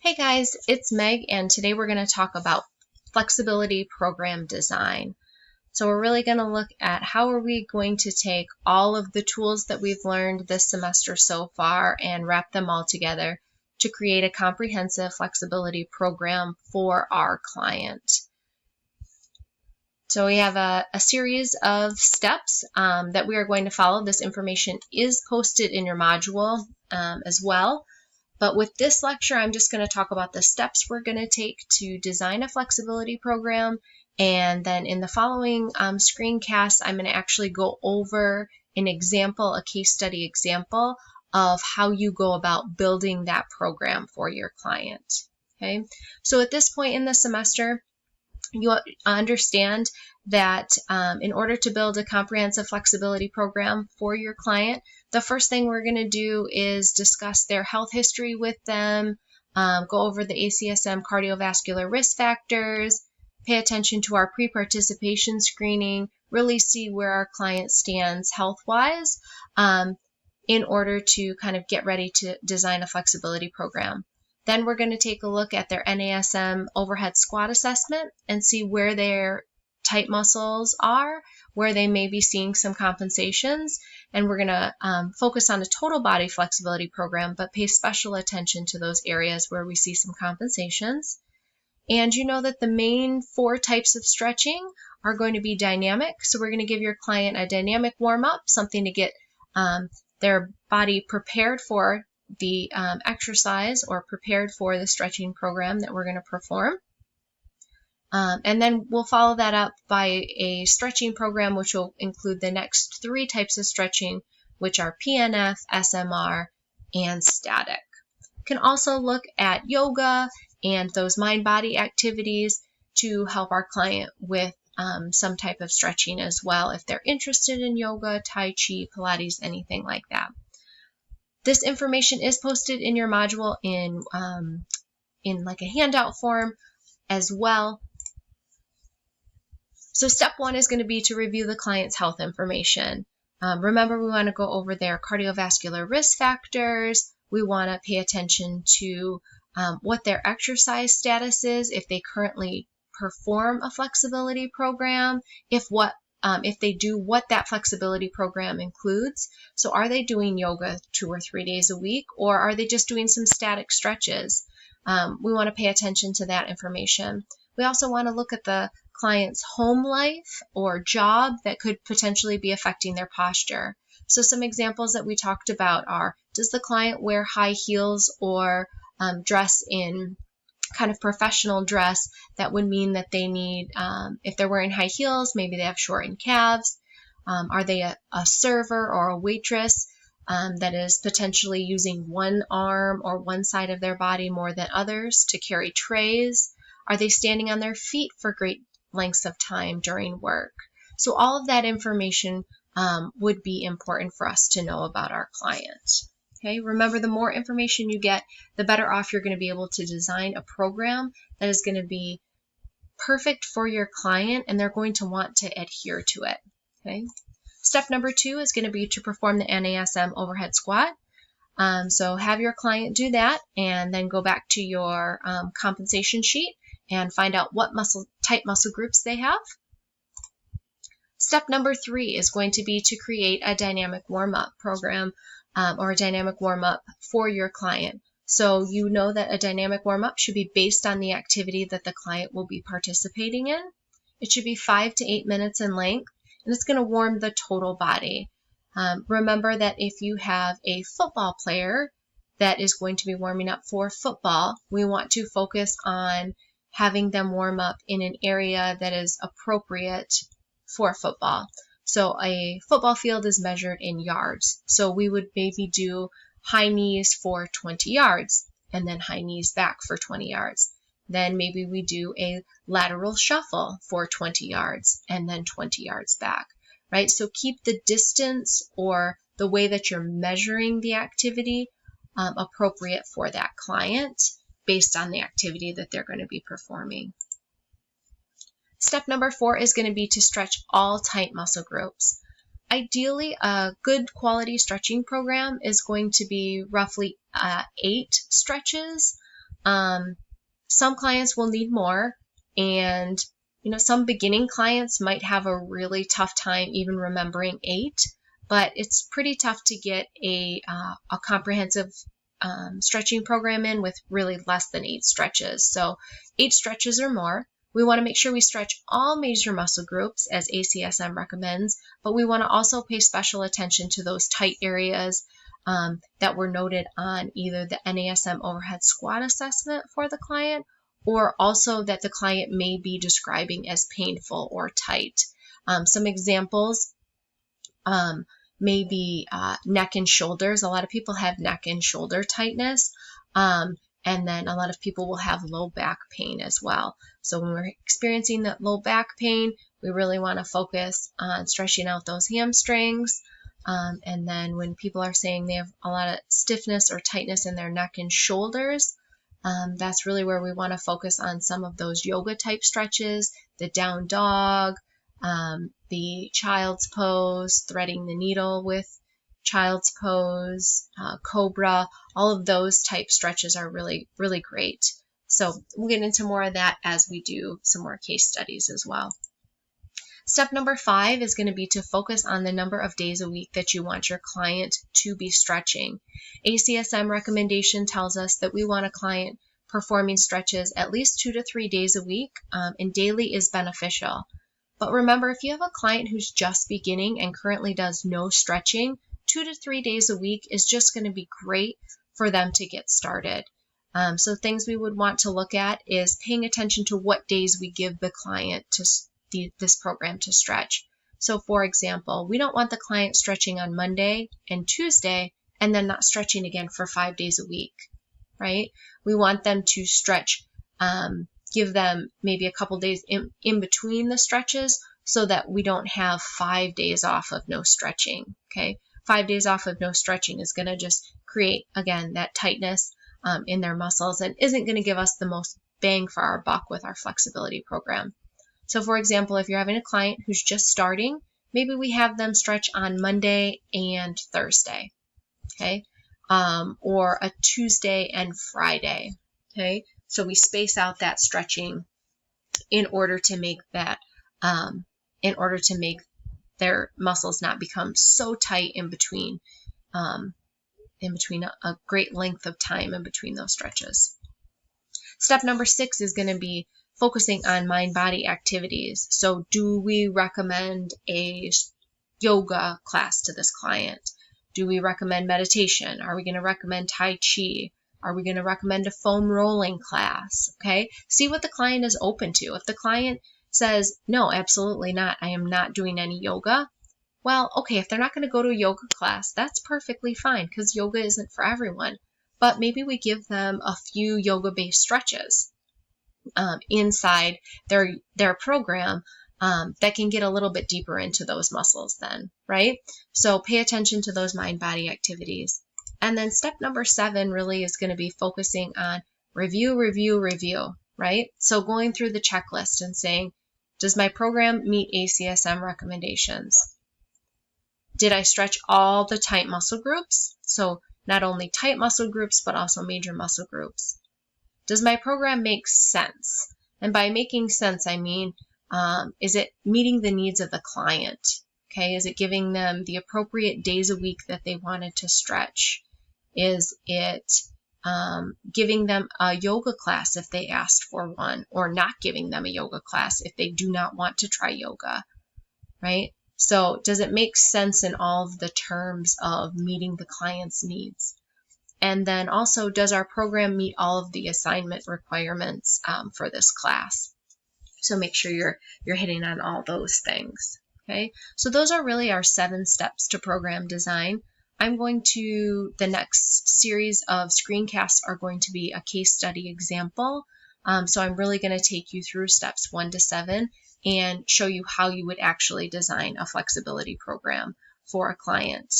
Hey guys, it's Meg, and today we're going to talk about flexibility program design. So we're really going to look at how are we going to take all of the tools that we've learned this semester so far and wrap them all together to create a comprehensive flexibility program for our client. So we have a series of steps that we are going to follow. This information is posted in your module as well. But with this lecture, I'm just going to talk about the steps we're going to take to design a flexibility program. And then in the following screencast, I'm going to actually go over an example, a case study example of how you go about building that program for your client. Okay, so at this point in the semester, you understand that in order to build a comprehensive flexibility program for your client, the first thing we're going to do is discuss their health history with them, go over the ACSM cardiovascular risk factors, pay attention to our pre-participation screening, really see where our client stands health-wise in order to kind of get ready to design a flexibility program. Then we're going to take a look at their NASM overhead squat assessment and see where their tight muscles are, where they may be seeing some compensations. And we're going to focus on a total body flexibility program, but pay special attention to those areas where we see some compensations. And you know that the main 4 types of stretching are going to be dynamic. So we're going to give your client a dynamic warm-up, something to get their body prepared for the exercise or prepared for the stretching program that we're going to perform. And then we'll follow that up by a stretching program which will include the next 3 types of stretching, which are PNF, SMR, and static. You can also look at yoga and those mind-body activities to help our client with some type of stretching as well if they're interested in yoga, Tai Chi, Pilates, anything like that. This information is posted in your module in like a handout form as well. So step 1 is going to be to review the client's health information. Remember, we want to go over their cardiovascular risk factors. We want to pay attention to what their exercise status is, if they currently perform a flexibility program, if they do, what that flexibility program includes. So are they doing yoga 2 or 3 days a week, or are they just doing some static stretches? We want to pay attention to that information. We also want to look at the client's home life or job that could potentially be affecting their posture. So some examples that we talked about are, does the client wear high heels or dress in kind of professional dress that would mean that they need, if they're wearing high heels, maybe they have shortened calves. Are they a server or a waitress that is potentially using one arm or one side of their body more than others to carry trays? Are they standing on their feet for great lengths of time during work? So all of that information would be important for us to know about our clients. Okay, remember, the more information you get, the better off you're going to be able to design a program that is going to be perfect for your client, and they're going to want to adhere to it. Okay. Step number 2 is going to be to perform the NASM overhead squat. So have your client do that, and then go back to your compensation sheet and find out what tight muscle groups they have. Step number 3 is going to be to create a dynamic warm-up program or a dynamic warm-up for your client. So you know that a dynamic warm-up should be based on the activity that the client will be participating in. It should be 5 to 8 minutes in length, and it's going to warm the total body. Remember that if you have a football player that is going to be warming up for football, we want to focus on having them warm up in an area that is appropriate for football. So a football field is measured in yards. So we would maybe do high knees for 20 yards and then high knees back for 20 yards. Then maybe we do a lateral shuffle for 20 yards and then 20 yards back, right? So keep the distance or the way that you're measuring the activity appropriate for that client based on the activity that they're going to be performing. Step number 4 is going to be to stretch all tight muscle groups. Ideally, a good quality stretching program is going to be roughly 8 stretches, Some clients will need more, and some beginning clients might have a really tough time even remembering 8, but it's pretty tough to get a comprehensive stretching program in with really less than 8 stretches. So 8 stretches or more. We want to make sure we stretch all major muscle groups as ACSM recommends, but we want to also pay special attention to those tight areas that were noted on either the NASM overhead squat assessment for the client, or also that the client may be describing as painful or tight. Some examples may be neck and shoulders. A lot of people have neck and shoulder tightness, and then a lot of people will have low back pain as well. So when we're experiencing that low back pain, we really want to focus on stretching out those hamstrings. And then when people are saying they have a lot of stiffness or tightness in their neck and shoulders, that's really where we want to focus on some of those yoga type stretches, the down dog, the child's pose, threading the needle with child's pose, cobra. All of those type stretches are really, really great. So we'll get into more of that as we do some more case studies as well. Step number 5 is going to be to focus on the number of days a week that you want your client to be stretching. ACSM recommendation tells us that we want a client performing stretches at least 2 to 3 days a week, and daily is beneficial. But remember, if you have a client who's just beginning and currently does no stretching, 2 to 3 days a week is just going to be great for them to get started. So things we would want to look at is paying attention to what days we give the client to this program to stretch. So for example, we don't want the client stretching on Monday and Tuesday and then not stretching again for 5 days a week, right? We want them to stretch, give them maybe a couple days in between the stretches so that we don't have 5 days off of no stretching, okay? 5 days off of no stretching is going to just create, again, that tightness in their muscles and isn't going to give us the most bang for our buck with our flexibility program. So for example, if you're having a client who's just starting, maybe we have them stretch on Monday and Thursday, okay? Or a Tuesday and Friday, okay? So we space out that stretching in order to make that, their muscles not become so tight in between a great length of time in between those stretches. Step number 6 is going to be focusing on mind-body activities. So do we recommend a yoga class to this client? Do we recommend meditation? Are we going to recommend Tai Chi? Are we going to recommend a foam rolling class? Okay, see what the client is open to. If the client says, no, absolutely not, I am not doing any yoga, well, okay, if they're not going to go to a yoga class, that's perfectly fine because yoga isn't for everyone. But maybe we give them a few yoga-based stretches inside their program that can get a little bit deeper into those muscles then, right? So pay attention to those mind-body activities. And then step number 7 really is going to be focusing on review, right? So going through the checklist and saying, does my program meet ACSM recommendations? Did I stretch all the tight muscle groups? So not only tight muscle groups, but also major muscle groups. Does my program make sense? And by making sense, I mean, is it meeting the needs of the client? Okay, is it giving them the appropriate days a week that they wanted to stretch? Is it giving them a yoga class if they asked for one, or not giving them a yoga class if they do not want to try yoga, right? So does it make sense in all of the terms of meeting the client's needs? And then also, does our program meet all of the assignment requirements for this class? So make sure you're hitting on all those things, okay? So those are really our 7 steps to program design. The next series of screencasts are going to be a case study example. So I'm really going to take you through steps 1 to 7 and show you how you would actually design a flexibility program for a client.